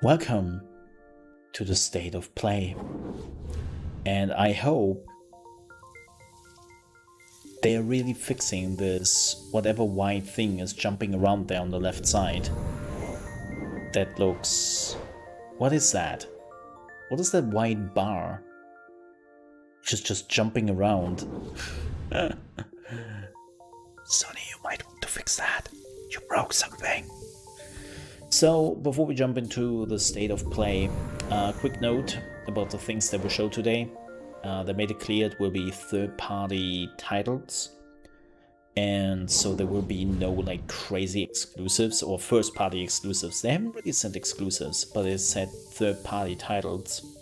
Welcome to the State of Play, and I hope they are really fixing this whatever white thing is jumping around there on the left side. That looks... what is that? What is that white bar? Just jumping around. Sonny, you might want to fix that. You broke something. So, before we jump into the State of Play, quick note about the things that we showed today. They made it clear it will be third-party titles, and so there will be no like crazy exclusives or first-party exclusives. They haven't really said exclusives, but they said third-party titles.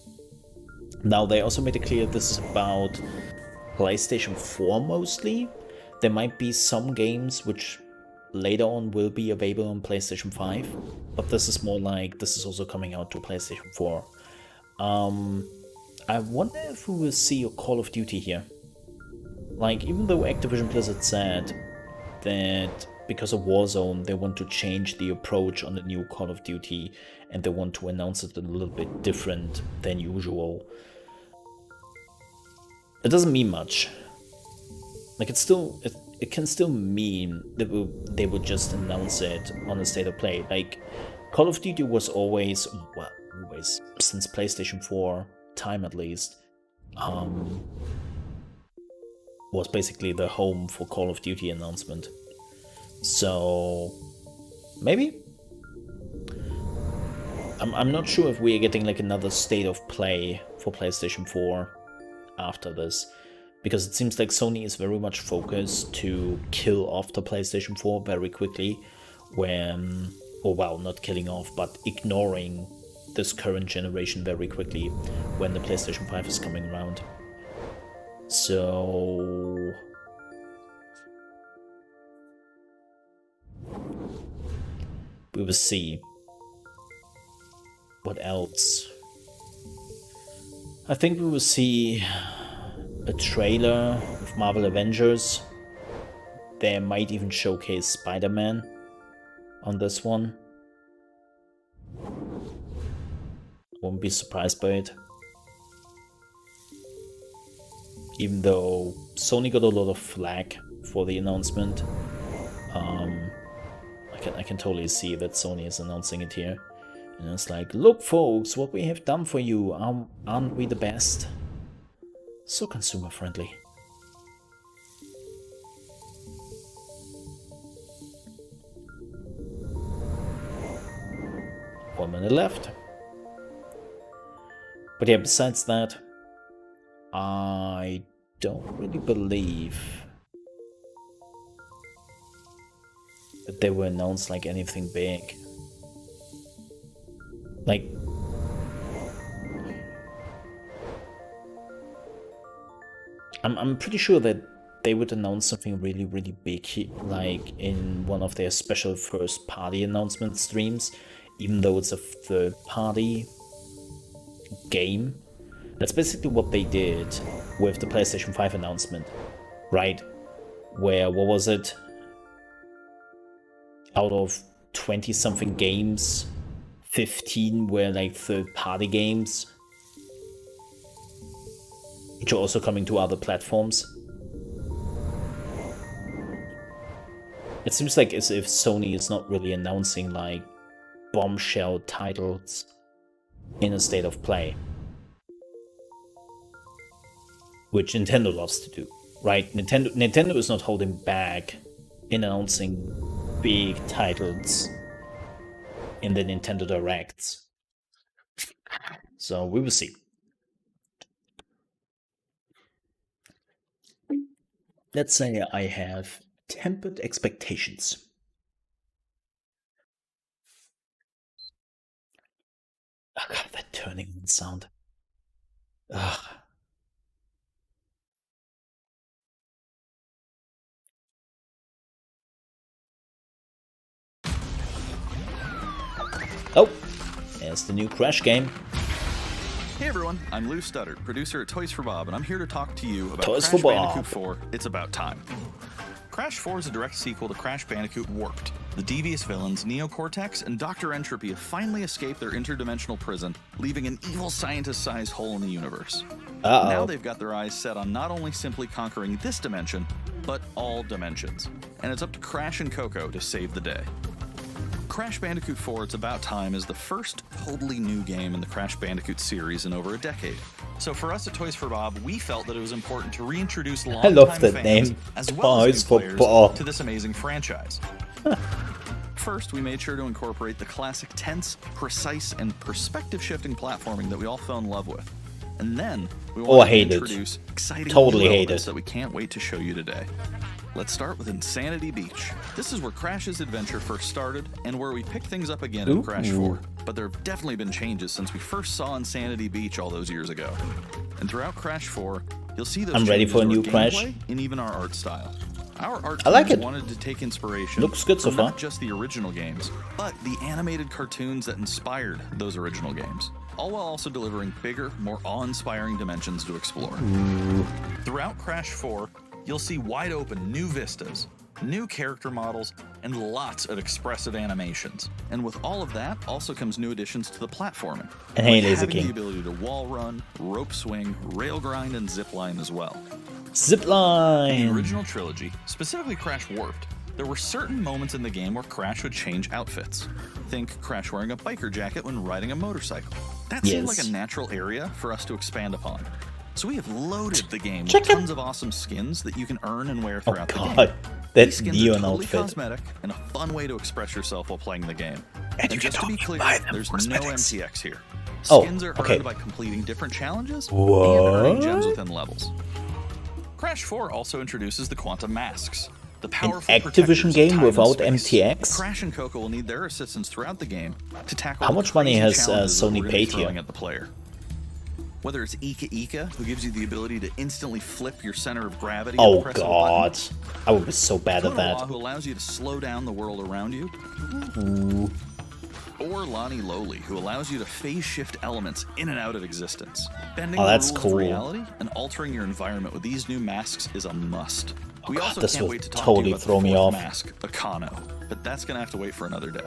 Now, they also made it clear this is about PlayStation 4 mostly. There might be some games which later on will be available on PlayStation 5, but this is more like this is also coming out to PlayStation 4. I wonder if we will see a Call of Duty here. Like, even though Activision Blizzard said that because of Warzone they want to change the approach on the new Call of Duty and they want to announce it a little bit different than usual, it doesn't mean much. Like, it can still mean that they would just announce it on a State of Play. Like, Call of Duty was always, well, always, since PlayStation 4 time at least, was basically the home for Call of Duty announcement. So, maybe? I'm not sure if we're getting like another State of Play for PlayStation 4 after this, because it seems like Sony is very much focused to kill off the PlayStation 4 very quickly when, or well, not killing off, but ignoring this current generation very quickly when the PlayStation 5 is coming around. So... we will see. What else? I think we will see a trailer of Marvel Avengers. They might even showcase Spider-Man on this one. Won't be surprised by it. Even though Sony got a lot of flack for the announcement, I can totally see that Sony is announcing it here. And it's like, look folks, what we have done for you, aren't we the best? So consumer friendly. One minute left. But yeah, besides that, I don't really believe that they will announce like anything big. Like, I'm pretty sure that they would announce something really, really big, like in one of their special first-party announcement streams, even though it's a third-party game. That's basically what they did with the PlayStation 5 announcement, right? Where, what was it? Out of 20-something games, 15 were like third-party games, which are also coming to other platforms. It seems like as if Sony is not really announcing like bombshell titles in a State of Play, which Nintendo loves to do, right? Nintendo is not holding back in announcing big titles in the Nintendo Directs. So we will see. Let's say I have tempered expectations. Oh god, that turning on sound. Ugh. Oh, there's the new Crash game. Hey everyone, I'm Lou Studdard, producer at Toys for Bob, and I'm here to talk to you about Toys Crash for Bob. Bandicoot 4, It's About Time. Crash 4 is a direct sequel to Crash Bandicoot Warped, The devious villains, Neo-Cortex and Dr. Entropy, have finally escaped their interdimensional prison, leaving an evil scientist-sized hole in the universe. Now they've got their eyes set on not only simply conquering this dimension, but all dimensions. And it's up to Crash and Coco to save the day. Crash Bandicoot 4 It's About Time is the first totally new game in the Crash Bandicoot series in over a decade. So for us at Toys for Bob, we felt that it was important to reintroduce longtime fans as well as new players to this amazing franchise. First, we made sure to incorporate the classic tense, precise, and perspective-shifting platforming that we all fell in love with. And then, we wanted to introduce exciting new elements that we can't wait to show you today. Let's start with Insanity Beach. This is where Crash's adventure first started, and where we picked things up again in Crash 4. But there have definitely been changes since we first saw Insanity Beach all those years ago. And throughout Crash 4, you'll see those I'm ready for a new gameplay Crash. And even our art style. Our art team wanted to take inspiration Looks good so from far. not just the original games, but the animated cartoons that inspired those original games, all while also delivering bigger, more awe-inspiring dimensions to explore. Throughout Crash 4, you'll see wide-open new vistas, new character models, and lots of expressive animations. And with all of that, also comes new additions to the platforming. And hey, like Laser having King. the ability to wall run, rope swing, rail grind, and zip line as well. In the Zipline! original trilogy, specifically Crash Warped, there were certain moments in the game where Crash would change outfits. Think Crash wearing a biker jacket when riding a motorcycle. That seemed like a natural area for us to expand upon. So we have loaded the game with tons of awesome skins that you can earn and wear throughout the game. That's These skins Neon are totally outfit. cosmetic and a fun way to express yourself while playing the game. And you just can to be only clear, buy them there's cosmetics. no MTX here. Oh, Skins are okay. earned by completing different challenges and What? earning gems within levels. Crash 4 also introduces the Quantum Masks. The powerful Activision protectors of game time and without space. MTX? Crash and Coco will need their assistance throughout the game to tackle How the much money crazy has, challenges that Sony we're gonna be paid here? throwing at the player. Whether it's Ika Ika, who gives you the ability to instantly flip your center of gravity at the Oh press of a button, god. I would be so bad at Kurowa, that. who allows you to slow down the world around you, or Lonnie Lowly, who allows you to phase shift elements in and out of existence. Bending the that's rules cool. of reality and altering your environment with these new masks is a must. We also this can't will wait to talk totally to you about throw the me fourth off. mask, Akano, but that's gonna have to wait for another day.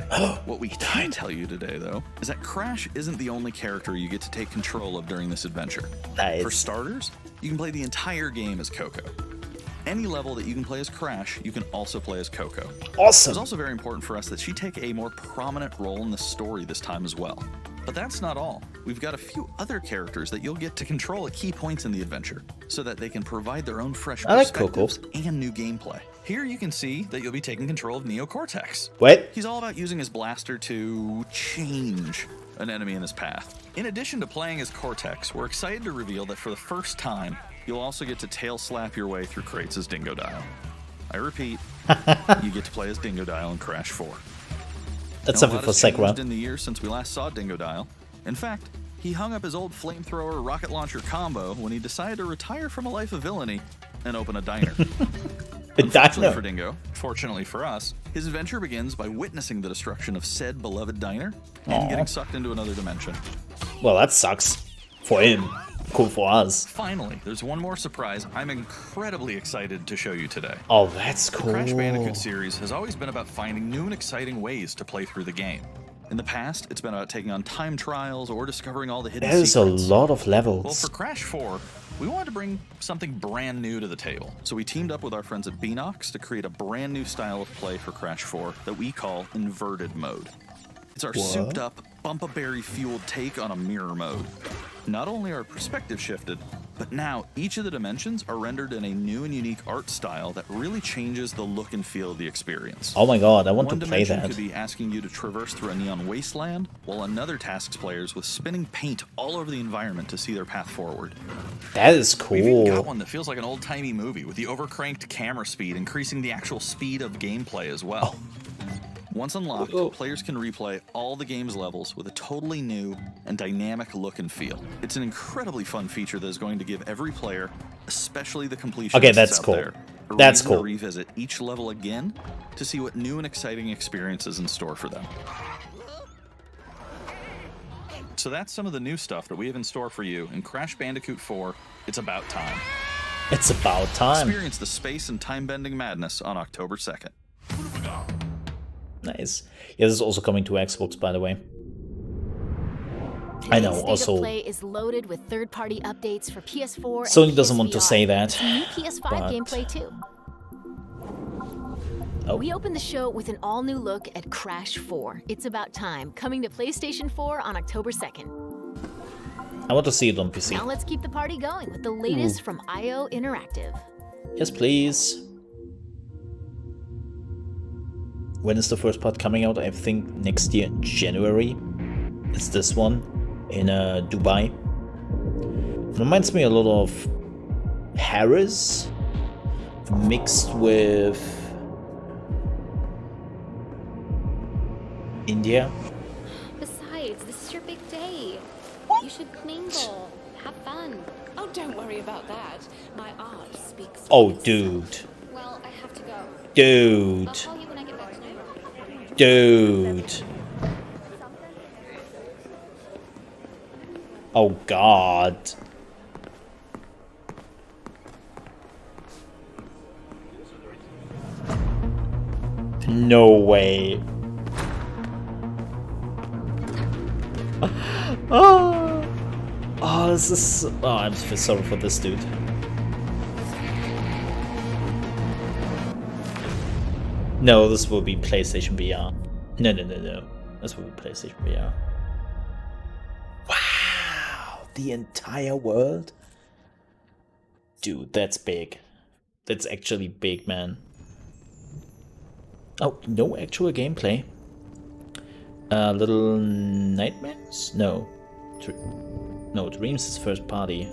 What we can tell you today, though, is that Crash isn't the only character you get to take control of during this adventure. Nice. For starters, you can play the entire game as Coco. Any level that you can play as Crash, you can also play as Coco. Awesome. It's also very important for us that she take a more prominent role in the story this time as well. But that's not all. We've got a few other characters that you'll get to control at key points in the adventure, so that they can provide their own fresh I like Coco. perspectives and new gameplay. Here you can see that you'll be taking control of Neo-Cortex. What? He's all about using his blaster to change an enemy in his path. In addition to playing as Cortex, we're excited to reveal that for the first time, you'll also get to tail slap your way through crates as Dingodile. I repeat, you get to play as Dingodile in Crash 4. That's Now, something a lot for has changed Sakura. in the years since we last saw Dingodile. In fact, he hung up his old flamethrower rocket launcher combo when he decided to retire from a life of villainy and open a diner. A Unfortunately diner. for Dingo, fortunately for us, his adventure begins by witnessing the destruction of said beloved diner and Aw. getting sucked into another dimension. Well, that sucks. For him. Cool for us. Finally, there's one more surprise I'm incredibly excited to show you today. Oh, that's The cool. Crash Bandicoot series has always been about finding new and exciting ways to play through the game. In the past, it's been about taking on time trials or discovering all the hidden There's a secrets. lot of Well, levels. for Crash 4, we wanted to bring something brand new to the table. So we teamed up with our friends at Beanox to create a brand new style of play for Crash 4 that we call Inverted Mode. It's our souped-up, bumpa-berry-fueled take on a mirror mode. Not only are perspective shifted, but now each of the dimensions are rendered in a new and unique art style that really changes the look and feel of the experience. Oh my god, I want One to play dimension that. could be asking you to traverse through a neon wasteland, while another tasks players with spinning paint all over the environment to see their path forward. That is We've even got cool. one that feels like an old-timey movie, with the overcranked camera speed increasing the actual speed of gameplay as well. Once unlocked, players can replay all the game's levels with a totally new and dynamic look and feel. It's an incredibly fun feature that is going to give every player, especially the completionists Okay, that's out cool. there, a That's reason to cool. revisit each level again to see what new and exciting experiences in store for them. So that's some of the new stuff that we have in store for you in Crash Bandicoot 4, It's About Time. It's about time. Experience the space and time-bending madness on October 2nd. Nice. Yeah, this is also coming to Xbox, by the way. I know, also... Play is loaded with third-party updates for PS4 Sony and doesn't want PSVR. to say that, Some new PS5 but... gameplay too. Oh. We opened the show with an all-new look at Crash 4. It's About Time, coming to PlayStation 4 on October 2nd. I want to see it on PC. Now let's keep the party going with the latest from IO Interactive. Yes, please. When is the first part coming out? I think next year, January. It's this one in Dubai. It reminds me a lot of Harris mixed with India. Besides, this is your big day. You should mingle, have fun. Oh, don't worry about that. My art speaks. Oh, dude. Well, I have to go. Dude. I'll call you when I get back to New York. Dude. Oh, God. No way. Oh, this is... Oh, I'm so sorry for this dude. No, this will be PlayStation VR. No. This will be PlayStation VR. Wow, the entire world? Dude, that's big. That's actually big, man. Oh, no actual gameplay. Little Nightmares? No. No, Dreams is first party.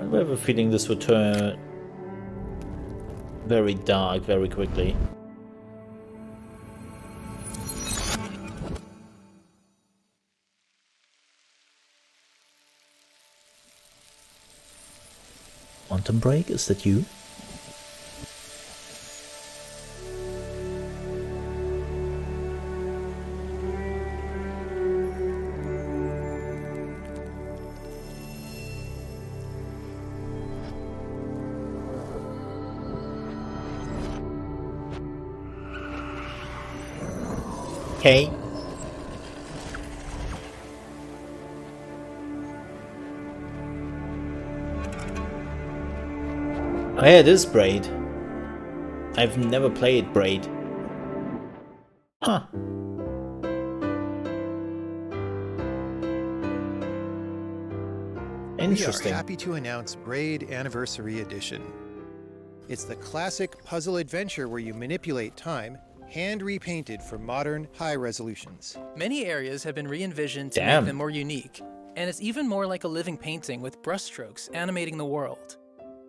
I have a feeling this would turn very dark very quickly. Quantum Break, is that you? Okay. Oh yeah, it is Braid. I've never played Braid. Huh. Interesting. We are happy to announce Braid Anniversary Edition. It's the classic puzzle adventure where you manipulate time, hand repainted for modern high resolutions. Many areas have been re-envisioned to Damn. make them more unique, and it's even more like a living painting with brushstrokes animating the world.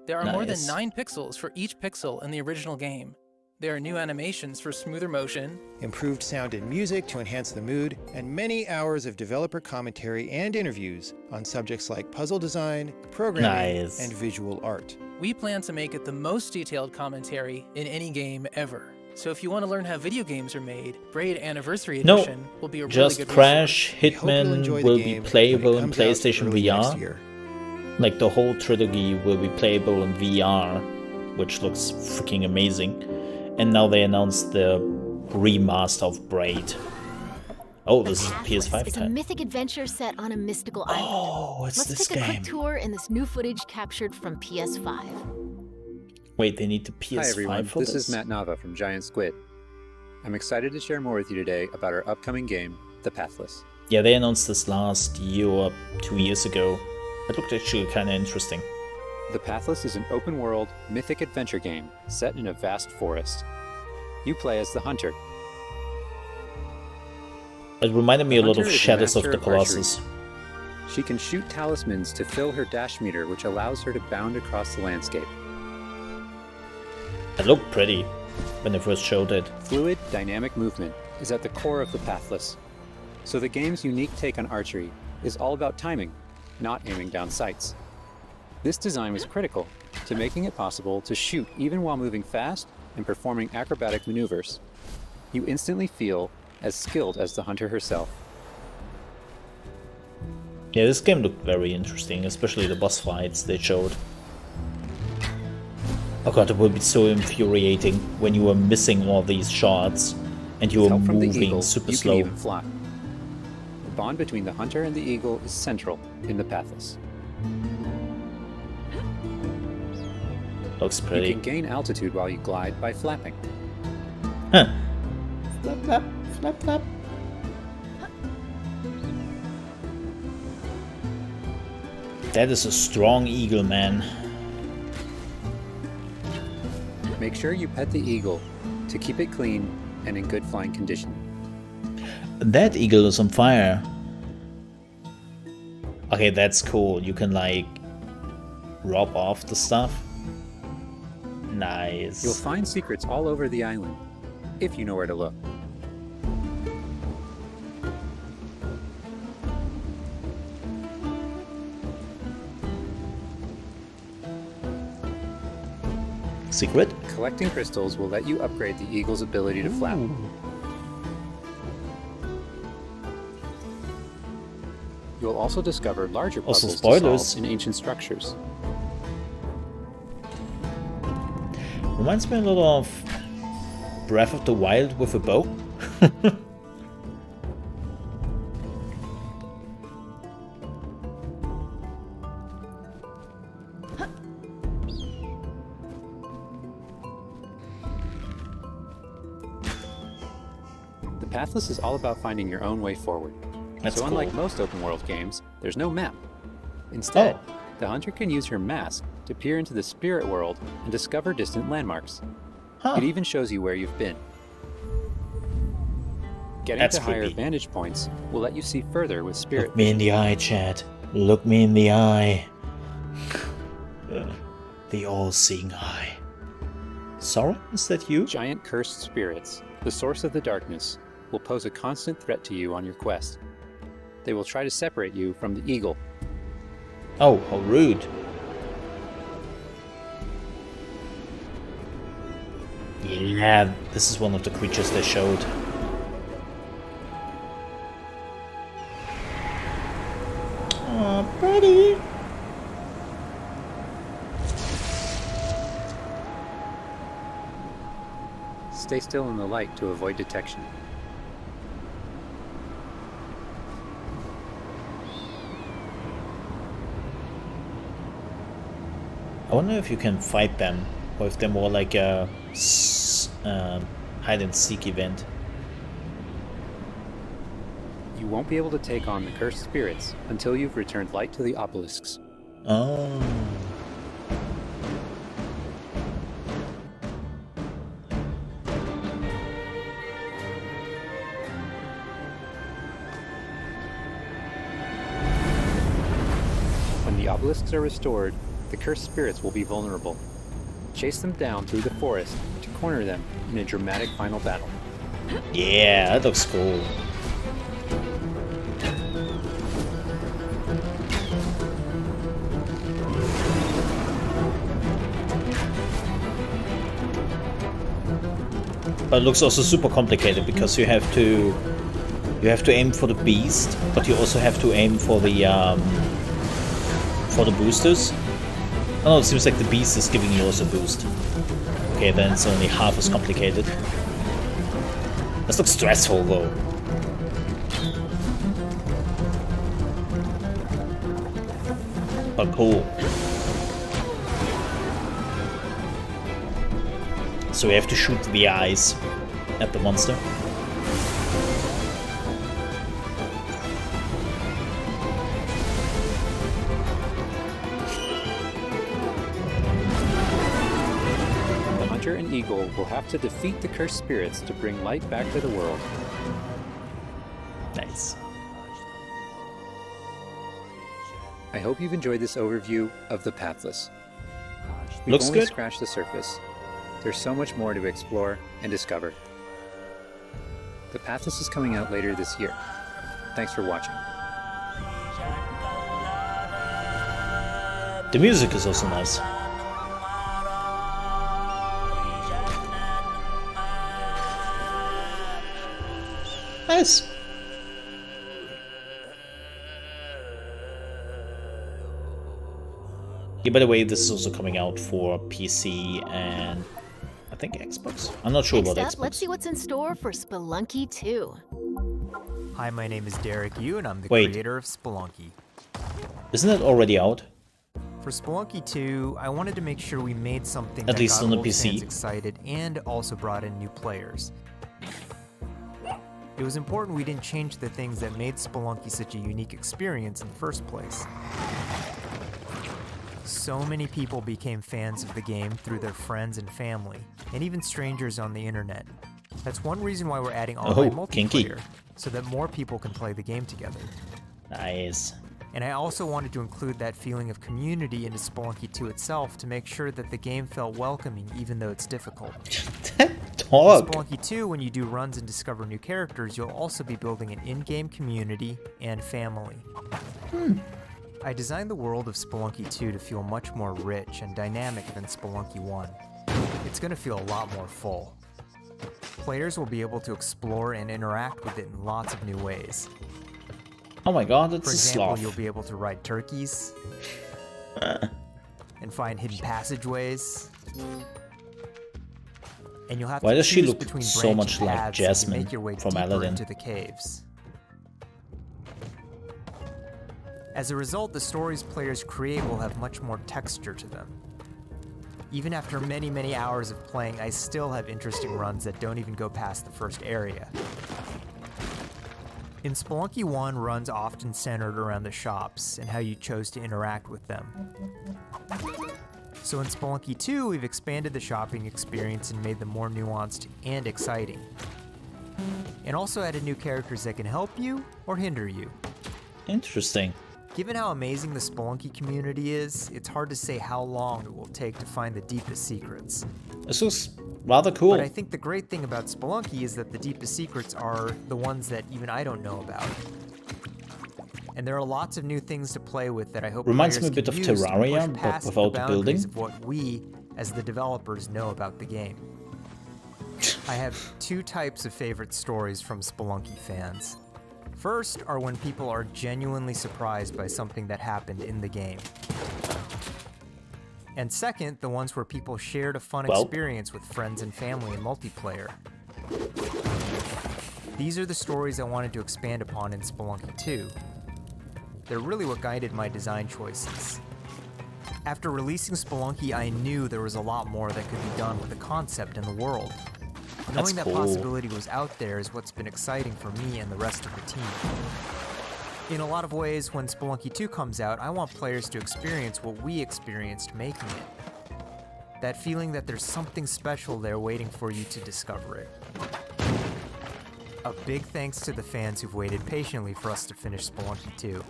There are more than Nice. 9 pixels for each pixel in the original game. There are new animations for smoother motion, Improved sound and music to enhance the mood, and many hours of developer commentary and interviews on subjects like puzzle design, programming, Nice. and visual art. We plan to make it the most detailed commentary in any game ever. So if you want to learn how video games are made, Braid Anniversary No, Edition will be a really just good Crash, We hope you'll enjoy Hitman the will game be when playable it in comes out PlayStation early next VR. year. Like the whole trilogy will be playable in VR, which looks freaking amazing. And now they announced the remaster of Braid. Oh, this is a PS5 It's a type. mythic adventure set on a mystical island. Oh, it's Let's this take a quick game. tour in this new footage captured from PS5. Wait, they need the PS5 Hi everyone, for this is Matt Nava from Giant Squid. I'm excited to share more with you today about our upcoming game, The Pathless. Yeah, they announced this last year or 2 years ago. It looked actually kind of interesting. The Pathless is an open-world, mythic adventure game set in a vast forest. You play as the Hunter. It reminded me a lot Hunter of is a Shadows of master the of archery. Colossus. She can shoot talismans to fill her dash meter, which allows her to bound across the landscape. It looked pretty when they first showed it. Fluid, dynamic movement is at the core of The Pathless. So the game's unique take on archery is all about timing, not aiming down sights. This design was critical to making it possible to shoot even while moving fast and performing acrobatic maneuvers. You instantly feel as skilled as the hunter herself. Yeah, this game looked very interesting, especially the boss fights they showed. Oh god, it would be so infuriating when you were missing all these shots and you were With help from the moving eagle, super you slow. can even fly. The bond between the hunter and the eagle is central in the Pathless. Looks You pretty. can gain altitude while you glide by flapping. Huh. Flap, flap, flap, flap. That is a strong eagle, man. Make sure you pet the eagle to keep it clean and in good flying condition. That eagle is on fire. Okay, that's cool. You can like rub off the stuff. Nice. You'll find secrets all over the island, if you know where to look. Secret? Collecting crystals will let you upgrade the eagle's ability to flap. You'll also discover larger Also puzzles to spoilers. solve in ancient structures. Reminds me a little of Breath of the Wild with a bow. The Pathless is all about finding your own way forward. That's so unlike cool. most open world games, there's no map. Instead, Oh. the hunter can use her mask to peer into the spirit world and discover distant landmarks. Huh. It even shows you where you've been. Getting That's to higher creepy. vantage points will let you see further with spirit. Look me in the eye, Chad. Look me in the eye. The all-seeing eye. Sauron, is that you? Giant cursed spirits, the source of the darkness, will pose a constant threat to you on your quest. They will try to separate you from the eagle. Oh, how rude. Yeah, this is one of the creatures they showed. Oh, pretty. Stay still in the light to avoid detection. I wonder if you can fight them, or if they're more like a hide-and-seek event. You won't be able to take on the cursed spirits until you've returned light to the obelisks. Oh. When the obelisks are restored, the cursed spirits will be vulnerable. Chase them down through the forest to corner them in a dramatic final battle. Yeah, that looks cool. But it looks also super complicated because you have to aim for the beast, but you also have to aim for the boosters. Oh no, it seems like the beast is giving you also a boost. Okay, then it's only half as complicated. This looks stressful though. But cool. So we have to shoot the eyes at the monster. The hunter and eagle will have to defeat the cursed spirits to bring light back to the world. Nice. I hope you've enjoyed this overview of the Pathless. We've Looks only good. scratched the surface. There's so much more to explore and discover. The Pathless is coming out later this year. Thanks for watching. The music is also nice. Nice. Yeah, by the way, this is also coming out for PC and I think Xbox. I'm not sure about Next Xbox. up, let's see what's in store for Spelunky 2. Hi, my name is Derek Yu, and I'm the creator of Spelunky. Isn't it already out? For Spelunky 2, I wanted to make sure we made something At that least got on the old PC. fans excited and also brought in new players. It was important we didn't change the things that made Spelunky such a unique experience in the first place. So many people became fans of the game through their friends and family, and even strangers on the internet. That's one reason why we're adding online multiplayer, kinky. so that more people can play the game together. Nice. And I also wanted to include that feeling of community into Spelunky 2 itself to make sure that the game felt welcoming even though it's difficult. Talk. In Spelunky 2, when you do runs and discover new characters, you'll also be building an in-game community and family. I designed the world of Spelunky 2 to feel much more rich and dynamic than Spelunky 1. It's going to feel a lot more full. Players will be able to explore and interact with it in lots of new ways. Oh my god, it's For a example, sloth. you'll be able to ride turkeys and find hidden passageways. And you'll have Why to does she choose look between so branching much like paths as you Jasmine make your way from deeper Aladdin? into the caves. As a result, the stories players create will have much more texture to them. Even after many, many hours of playing, I still have interesting runs that don't even go past the first area. In Spelunky 1, runs often centered around the shops and how you chose to interact with them. So in Spelunky 2, we've expanded the shopping experience and made them more nuanced and exciting. And also added new characters that can help you or hinder you. Interesting. Given how amazing the Spelunky community is, it's hard to say how long it will take to find the deepest secrets. This was rather cool. But I think the great thing about Spelunky is that the deepest secrets are the ones that even I don't know about. And there are lots of new things to play with that I hope Reminds me players a bit can of use to Terraria, push but past without the boundaries building. of what we, as the developers, know about the game. I have two types of favorite stories from Spelunky fans. First are when people are genuinely surprised by something that happened in the game. And second, the ones where people shared a fun experience with friends and family in multiplayer. These are the stories I wanted to expand upon in Spelunky 2. They're really what guided my design choices. After releasing Spelunky, I knew there was a lot more that could be done with the concept and the world. Knowing that cool. possibility was out there is what's been exciting for me and the rest of the team. In a lot of ways, when Spelunky 2 comes out, I want players to experience what we experienced making it. That feeling that there's something special there waiting for you to discover it. A big thanks to the fans who've waited patiently for us to finish Spelunky 2.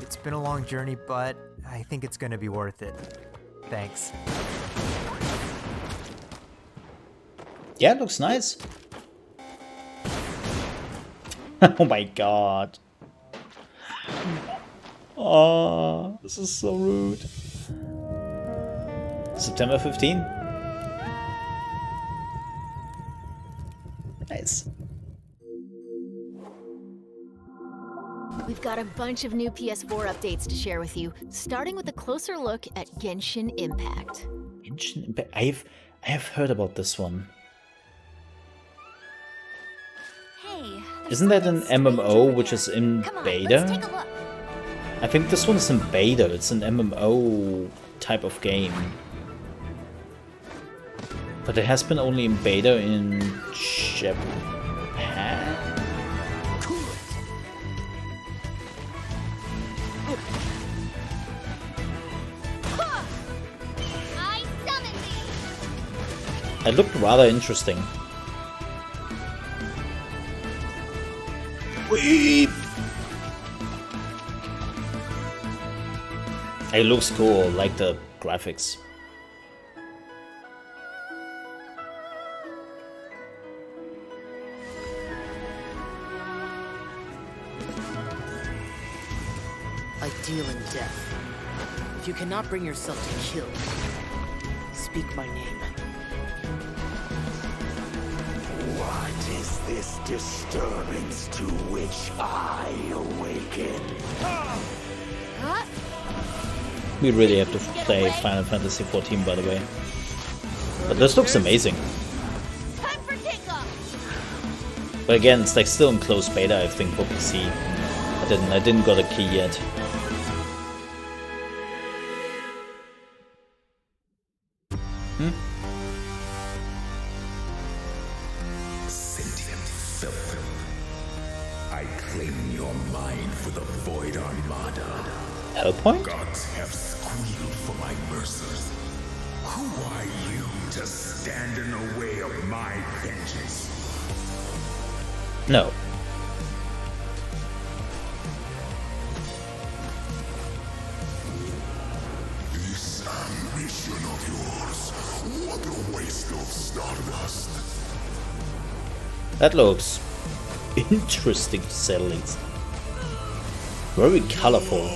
It's been a long journey, but I think it's going to be worth it. Thanks. Yeah, it looks nice. Oh my god. Oh, this is so rude. September 15? Nice. We've got a bunch of new PS4 updates to share with you, starting with a closer look at Genshin Impact. Genshin Impact. I have heard about this one. Hey, Isn't that an MMO which is in beta? I think this one is in beta. It's an MMO type of game. But it has been only in beta in Japan? I summon thee. It looked rather interesting. Weep! It looks cool, like the graphics. I deal in death. If you cannot bring yourself to kill, speak my name. What is this disturbance to which I awaken? We really have to play Final Fantasy XIV, by the way. But this looks amazing. Time for kickoff. But again, it's like still in closed beta, I think, for PC. I didn't got a key yet. Sentient filth. I claim your mind for the Void Armada. Hellpoint? Gods have squealed for my mercy. Who are you to stand in the way of my vengeance? No. This ambition of yours, what a waste of stardust. That looks interesting to say the least. Very colorful.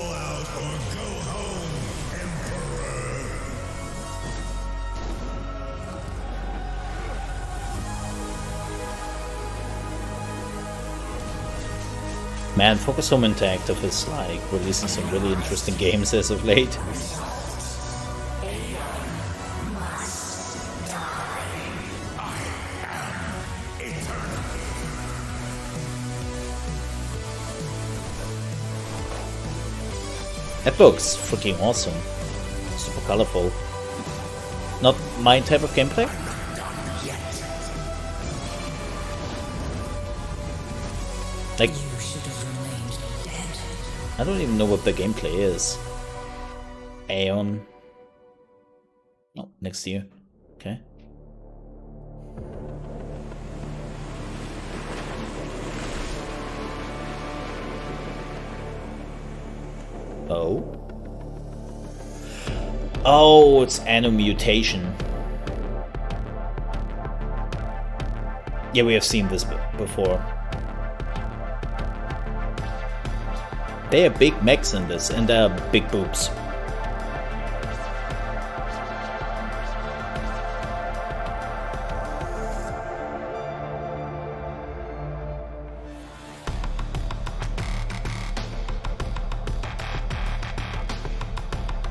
Man, Focus Home Interactive is like releasing some really interesting games as of late. That looks freaking awesome. Super colorful. Not my type of gameplay? Like, I don't even know what the gameplay is. Aeon. Oh, next year. Okay. Oh. Oh, it's Anno Mutation. Yeah, we have seen this before. They are big mechs in this, and they are big boobs.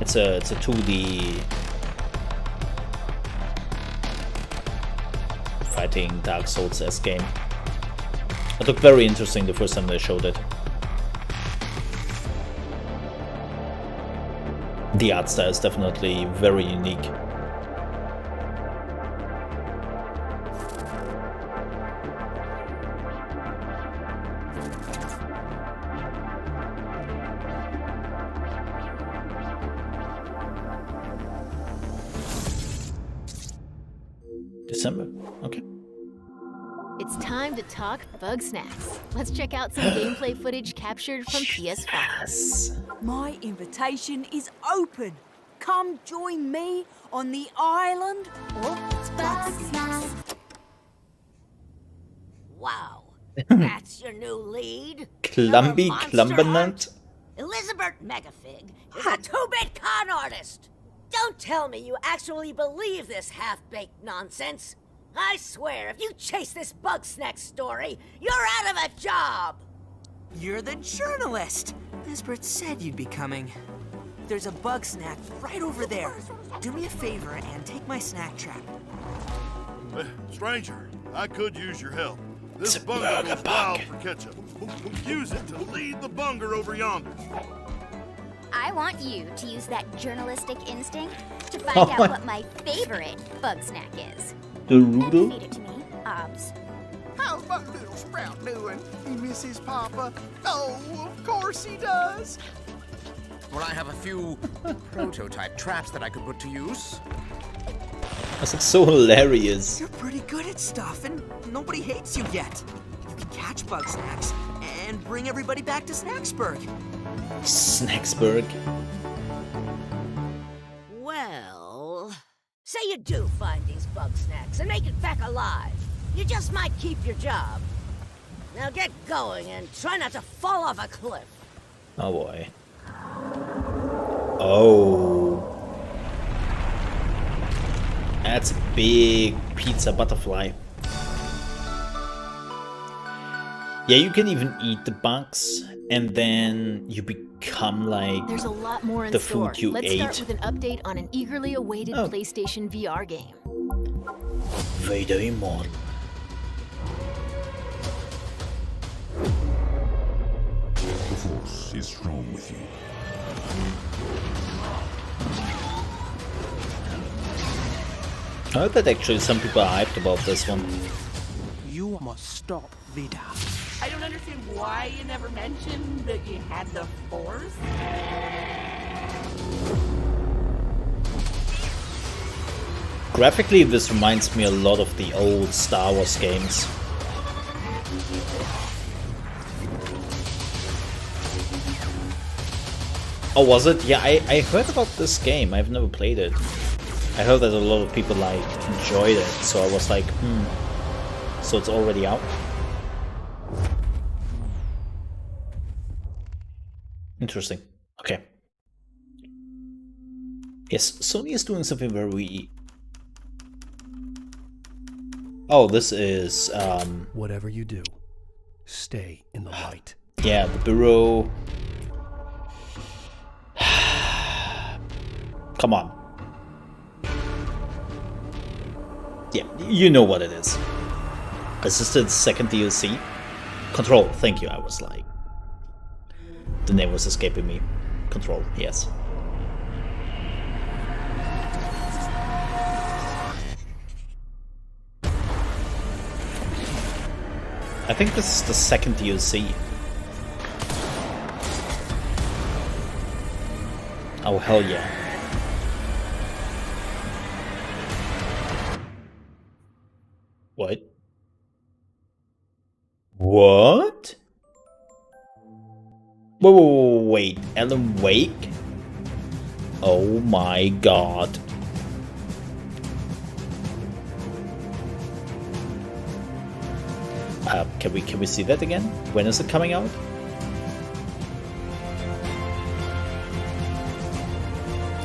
It's a 2D fighting Dark Souls-esque game. It looked very interesting the first time they showed it. The art style is definitely very unique. December, okay. It's time to talk Bug Snacks. Let's check out some gameplay footage captured from PS5. My invitation is open. Come join me on the island of Bug Snacks. Wow, that's your new lead? Clumby Clumbernut? Elizabeth Megafig is a two-bit con artist. Don't tell me you actually believe this half-baked nonsense. I swear, if you chase this Bug Snack story, you're out of a job! You're the journalist! Lisbeth said you'd be coming. There's a Bug Snack right over there. Do me a favor and take my snack trap. Stranger, I could use your help. This bunger goes wild for ketchup. Use it to lead the bunger over yonder. I want you to use that journalistic instinct to find out what my favorite Bug Snack is. The Roodle? Feed it to me, Obs. How's my little sprout doing? He misses Papa? Oh, of course he does. Well, I have a few prototype traps that I could put to use. That's so hilarious. You're pretty good at stuff, and nobody hates you yet. You can catch Bug Snacks and bring everybody back to Snacksburg. Snacksburg. Well, say you do find these Bug Snacks and make it back alive. You just might keep your job. Now get going and try not to fall off a cliff. Oh boy. Oh. That's a big pizza butterfly. Yeah, you can even eat the bugs, and then you become like There's a lot more in the store. food you Let's ate. start with an update on an eagerly awaited PlayStation VR game. Vader Immortal. The Force is strong with you. I heard that actually some people are hyped about this one. You must stop Vader. I don't understand why you never mentioned that you had the Force. Graphically, this reminds me a lot of the old Star Wars games. Oh, was it? Yeah, I heard about this game. I've never played it. I heard that a lot of people like enjoyed it, so I was like, so it's already out? Interesting. Okay. Yes, Sony is doing something very... Oh, this is... Whatever you do, stay in the light. Yeah, the Bureau... Come on. Yeah, you know what it is. Is this the second DLC? Control, thank you, I was like... The name was escaping me. Control, yes. I think this is the second DLC. Oh, hell yeah. What? What? Wait, Alan Wake? Oh my god. Can we see that again? When is it coming out?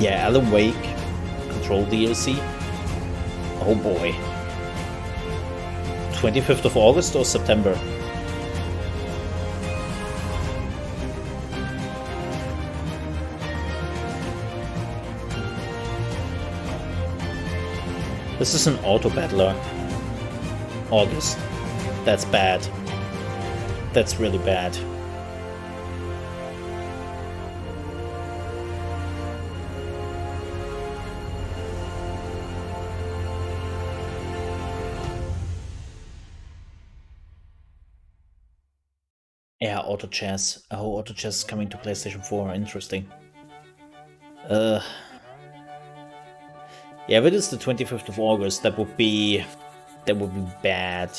Yeah, Alan Wake, Control DLC. Oh boy. 25th of August or September? This is an auto battler. August. That's bad. That's really bad. Yeah, Auto Chess. Oh, Auto Chess is coming to PlayStation 4. Interesting. Yeah, if it is the 25th of August, that would be bad.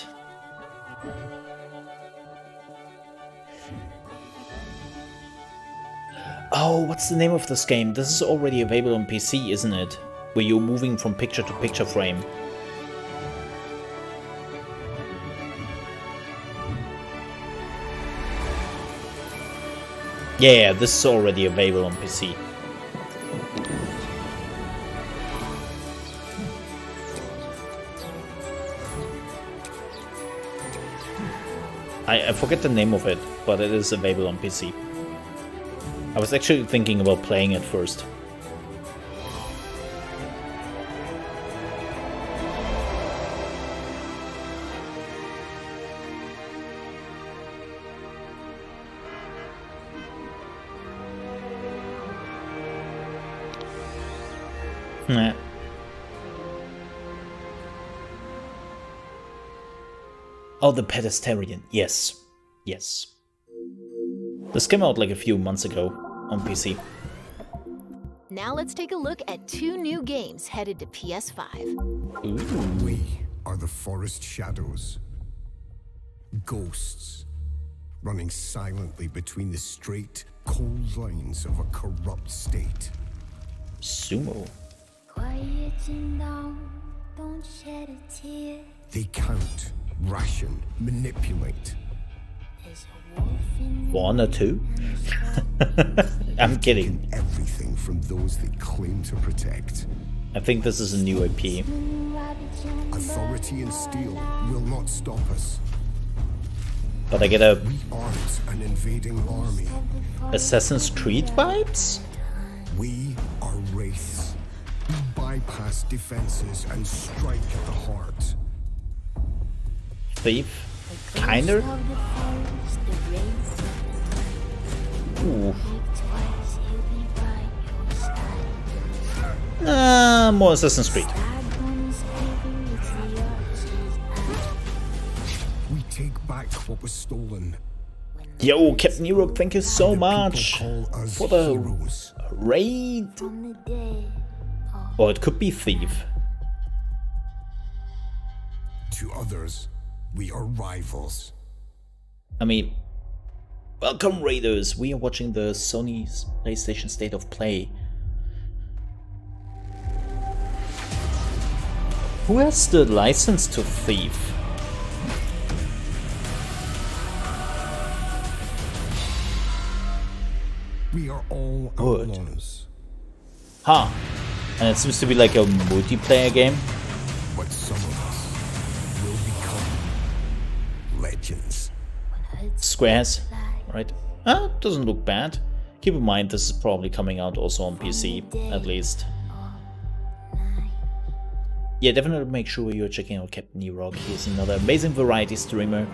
Oh, what's the name of this game? This is already available on PC, isn't it? Where you're moving from picture to picture frame. Yeah, this is already available on PC. I forget the name of it, but it is available on PC. I was actually thinking about playing it first. Nah. Oh, the Pedestarian. Yes. Yes. This came out like a few months ago on PC. Now let's take a look at 2 new games headed to PS5. Ooh. We are the forest shadows. Ghosts, running silently between the straight, cold lines of a corrupt state. Sumo. Quieting down, don't shed a tear. They count, ration, manipulate. There's a wolf 1 or 2? I'm kidding. Everything from those they claim to protect. I think this is a new IP. Authority and steel will not stop us. But I get a We aren't an invading army. Assassin's Creed vibes? We are wraiths. We bypass defenses and strike at the heart. Thief? Kinda? Ooh. More Assassin's Creed. We take back what was stolen. Yo, Captain Europe, thank you so much for the raid. Or it could be Thief. To others, we are rivals. I mean, welcome Raiders. We are watching the Sony's PlayStation State of Play. Who has the license to Thief? We are all Good. outlaws. Huh. And it seems to be like a multiplayer game. But some of us will become legends. Squares, right? Doesn't look bad. Keep in mind this is probably coming out also on PC, at least. Yeah, definitely make sure you're checking out Captain E-Rock. He's another amazing variety streamer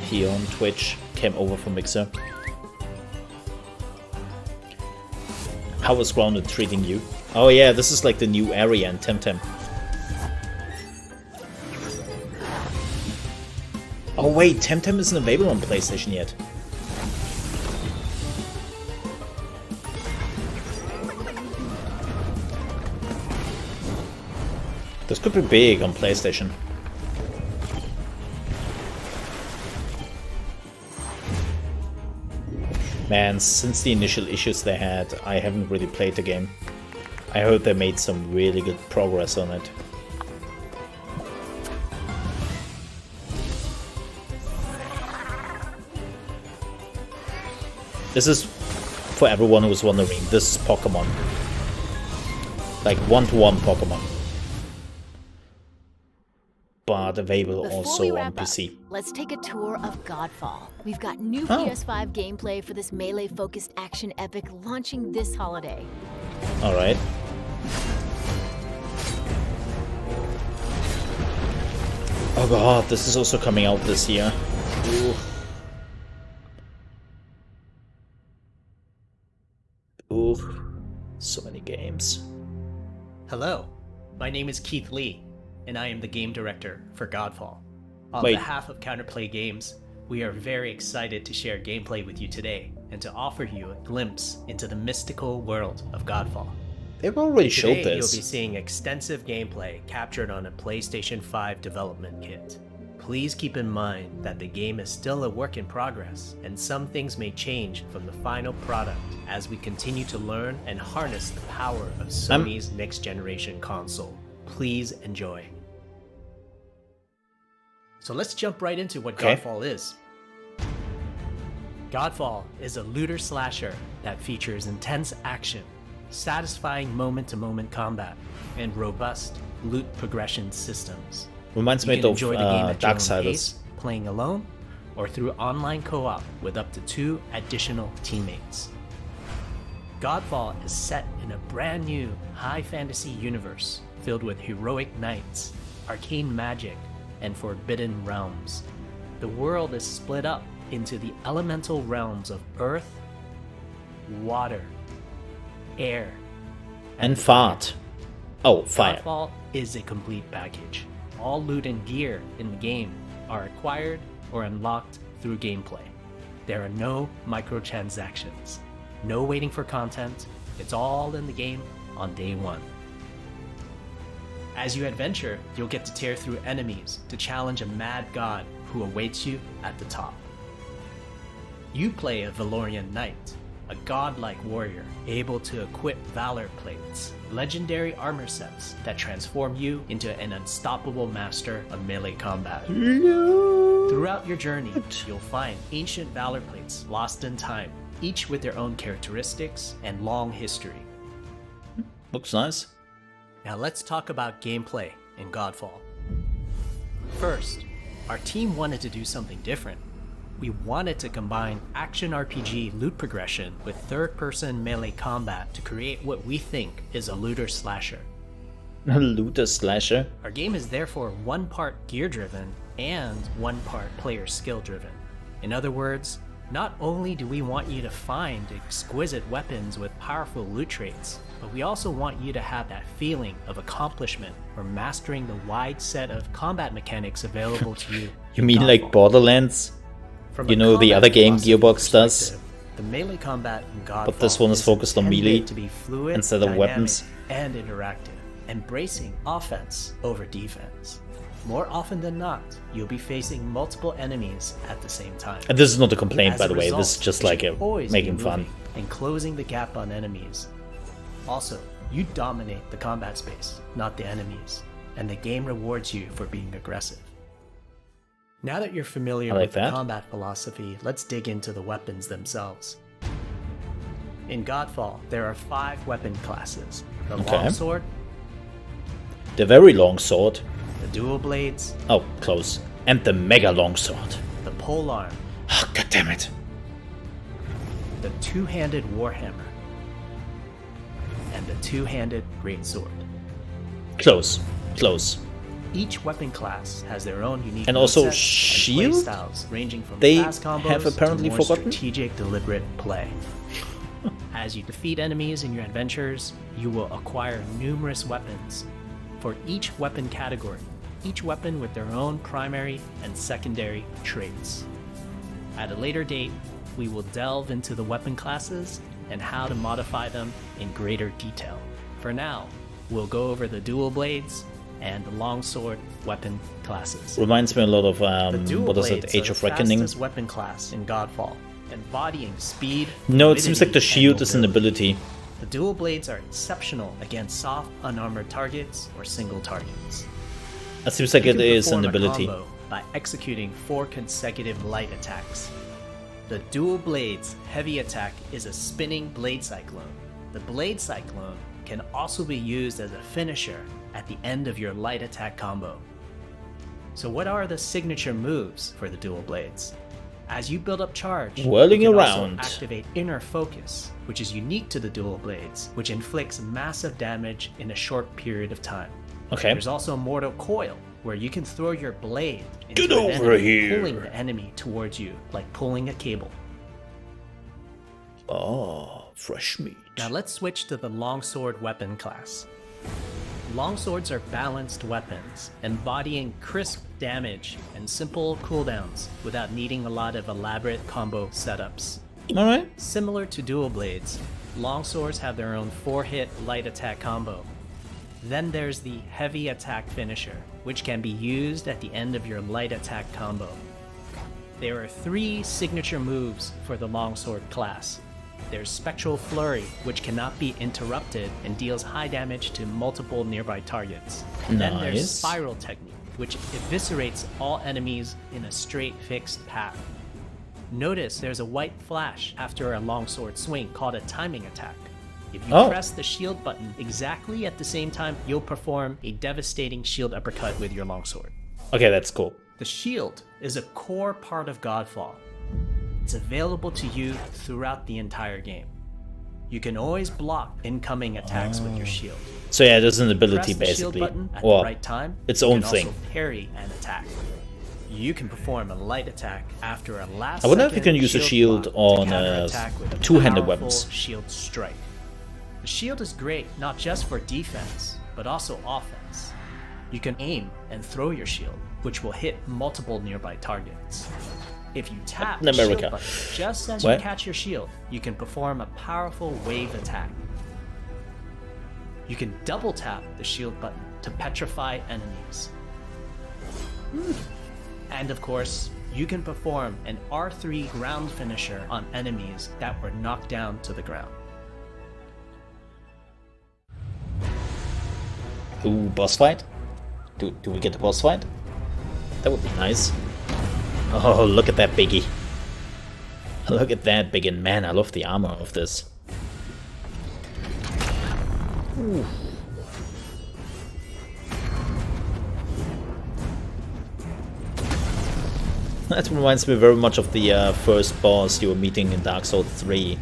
here on Twitch. Came over from Mixer. How was Grounded treating you? Oh yeah, this is like the new area in Temtem. Oh wait, Temtem isn't available on PlayStation yet. This could be big on PlayStation. Man, since the initial issues they had, I haven't really played the game. I heard they made some really good progress on it. This is, for everyone who's wondering, this is Pokemon. Like one-to-one Pokemon. But available Before also we on wrap PC. up, let's take a tour of Godfall. We've got new PS5 gameplay for this melee-focused action epic launching this holiday. Alright. Oh god, this is also coming out this year. Ooh. So many games. Hello, my name is Keith Lee, and I am the game director for Godfall. On Wait. behalf of Counterplay Games, we are very excited to share gameplay with you today and to offer you a glimpse into the mystical world of Godfall. They've already showed Today, this. you'll be seeing extensive gameplay captured on a PlayStation 5 development kit. Please keep in mind that the game is still a work in progress, and some things may change from the final product as we continue to learn and harness the power of Sony's next-generation console. Please enjoy. So let's jump right into what Okay. Godfall is. Godfall is a looter slasher that features intense action, satisfying moment-to-moment combat, and robust loot progression systems. Reminds You me can of enjoy the game at your own Darksiders. pace, playing alone, or through online co-op with up to 2 additional teammates. Godfall is set in a brand new high fantasy universe filled with heroic knights, arcane magic, and forbidden realms. The world is split up into the elemental realms of earth, water, air, And fart. Oh, fire. Godfall is a complete package. All loot and gear in the game are acquired or unlocked through gameplay. There are no microtransactions, no waiting for content. It's all in the game on day one. As you adventure, you'll get to tear through enemies to challenge a mad god who awaits you at the top. You play a Valorian knight, a godlike warrior able to equip valor plates, legendary armor sets that transform you into an unstoppable master of melee combat. Throughout your journey, you'll find ancient valor plates lost in time, each with their own characteristics and long history. Looks nice. Now let's talk about gameplay in Godfall. First, our team wanted to do something different. We wanted to combine action RPG loot progression with third-person melee combat to create what we think is a looter slasher. A looter slasher? Our game is therefore one part gear-driven and one part player skill-driven. In other words, not only do we want you to find exquisite weapons with powerful loot traits, but we also want you to have that feeling of accomplishment or mastering the wide set of combat mechanics available to you. You mean like Borderlands? From you know, the other game Gearbox does? The melee combat in Godfall But this one is focused on melee to be fluid, instead of weapons. And interactive, embracing offense over defense. More often than not, you'll be facing multiple enemies at the same time. And this is not a complaint, As by a the way. result, This is just you like should always making be fun. moving and closing the gap on enemies. Also, you dominate the combat space, not the enemies, and the game rewards you for being aggressive. Now that you're familiar with the combat philosophy, let's dig into the weapons themselves. In Godfall, there are 5 weapon classes. The longsword, the very long sword, the dual blades, oh, close, and the mega long sword. The polearm, oh, god damn it, the two-handed warhammer, and the two-handed greatsword. Close, close. Each weapon class has their own unique and also moveset shield. And play styles, ranging from they fast combos have apparently to more forgotten. strategic, deliberate play. As you defeat enemies in your adventures, you will acquire numerous weapons. For each weapon category, each weapon with their own primary and secondary traits. At a later date, we will delve into the weapon classes and how to modify them in greater detail. For now, we'll go over the dual blades and the longsword weapon classes. Reminds me a lot of Dual what is it, blades Age are of the Reckoning? fastest weapon class in Godfall, embodying speed. No, it seems like the fluidity, shield and is an mobility. ability. The dual blades are exceptional against soft, unarmored targets or single targets. It seems like You it can is an perform a ability. combo by executing 4 consecutive light attacks. The dual blades heavy attack is a spinning blade cyclone. The blade cyclone can also be used as a finisher at the end of your light attack combo. So what are the signature moves for the dual blades? As you build up charge, Whirling you can around. also activate Inner Focus, which is unique to the dual blades, which inflicts massive damage in a short period of time. Okay. There's also Mortal Coil, where you can throw your blade into Get an over enemy, here. pulling the enemy towards you, like pulling a cable. Oh, fresh meat. Now let's switch to the longsword weapon class. Longswords are balanced weapons, embodying crisp damage and simple cooldowns without needing a lot of elaborate combo setups. Alright. Similar to dual blades, longswords have their own 4-hit light attack combo. Then there's the heavy attack finisher, which can be used at the end of your light attack combo. There are 3 signature moves for the longsword class. There's Spectral Flurry, which cannot be interrupted and deals high damage to multiple nearby targets. Then there's Nice. Spiral Technique, which eviscerates all enemies in a straight fixed path. Notice there's a white flash after a longsword swing called a timing attack. If you Oh. press the shield button exactly at the same time, you'll perform a devastating shield uppercut with your longsword. Okay, that's cool. The shield is a core part of Godfall. It's available to you throughout the entire game. You can always block incoming attacks with your shield. So yeah, there's an ability Press the shield basically. button at Or the right time. its you own can thing. Also parry an attack. You can perform a light attack after a last. I wonder if you can second use a shield block to on counterattack with a two-handed powerful weapons. Shield strike. The shield is great not just for defense, but also offense. You can aim and throw your shield, which will hit multiple nearby targets. If you tap In the shield America. button just as What? you catch your shield, you can perform a powerful wave attack. You can double tap the shield button to petrify enemies. And of course, you can perform an R3 ground finisher on enemies that were knocked down to the ground. Ooh, boss fight? Do we get a boss fight? That would be nice. Oh, look at that biggie. Look at that big, and man, I love the armor of this. Ooh. That reminds me very much of the first boss you were meeting in Dark Souls 3,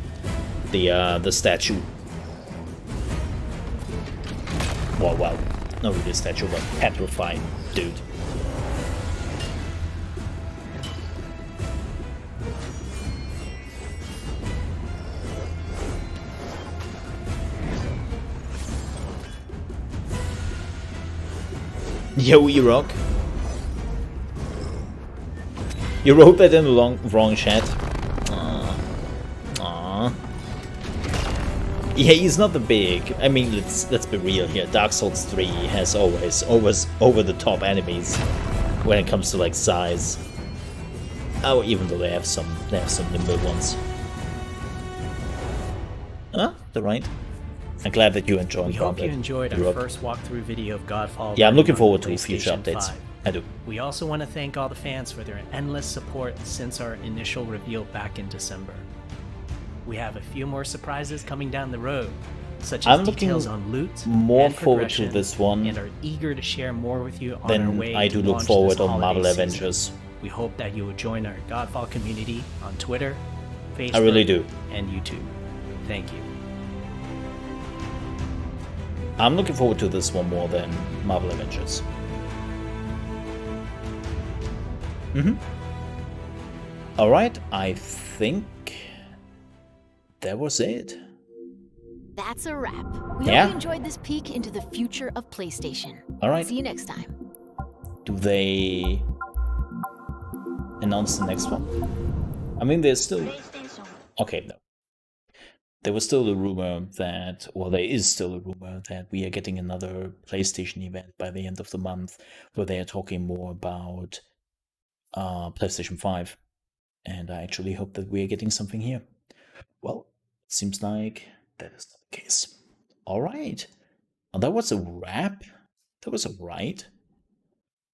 the statue. Wow, not really a statue, but petrified dude. Yo, E-Rock. You wrote that in the wrong chat. Aww. Yeah, he's not the big. I mean, let's be real here. Dark Souls 3 has always over the top enemies when it comes to like size. Oh, even though they have some nimble ones. Ah, they're right. I'm glad that you enjoyed. We hope you enjoyed our first walkthrough video of Godfall. Yeah, I'm looking forward to future updates. 5. I do. We also want to thank all the fans for their endless support since our initial reveal back in December. We have a few more surprises coming down the road, such as details on loot, more and forward to this one, and are eager to share more with you on our then way I do to look launch forward this on holiday Marvel season. Avengers. We hope that you will join our Godfall community on Twitter, Facebook, I really do. and YouTube. Thank you. I'm looking forward to this one more than Marvel Avengers. Alright, I think that was it. That's a wrap. We Yeah. hope you enjoyed this peek into the future of PlayStation. Alright. See you next time. Do they announce the next one? I mean, there's still... Okay, no. There was still a rumor that, well, there is still a rumor that we are getting another PlayStation event by the end of the month where they are talking more about PlayStation 5. And I actually hope that we are getting something here. Well, it seems like that is not the case. Alright. Well, that was a wrap. That was alright.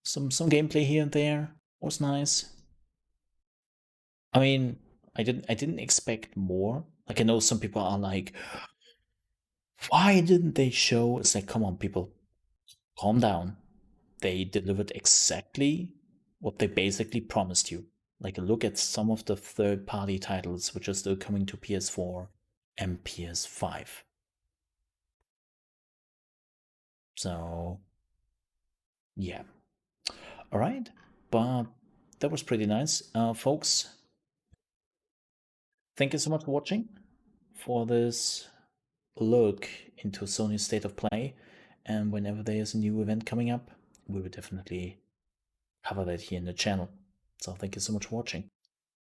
Some gameplay here and there was nice. I mean, I didn't expect more. Like, I know some people are like, why didn't they show? It's like, come on, people, calm down. They delivered exactly what they basically promised you. Like, look at some of the third-party titles which are still coming to PS4 and PS5. So, yeah. Alright, but that was pretty nice. Folks, thank you so much for watching for this look into Sony's State of Play. And whenever there is a new event coming up, we will definitely cover that here in the channel. So thank you so much for watching.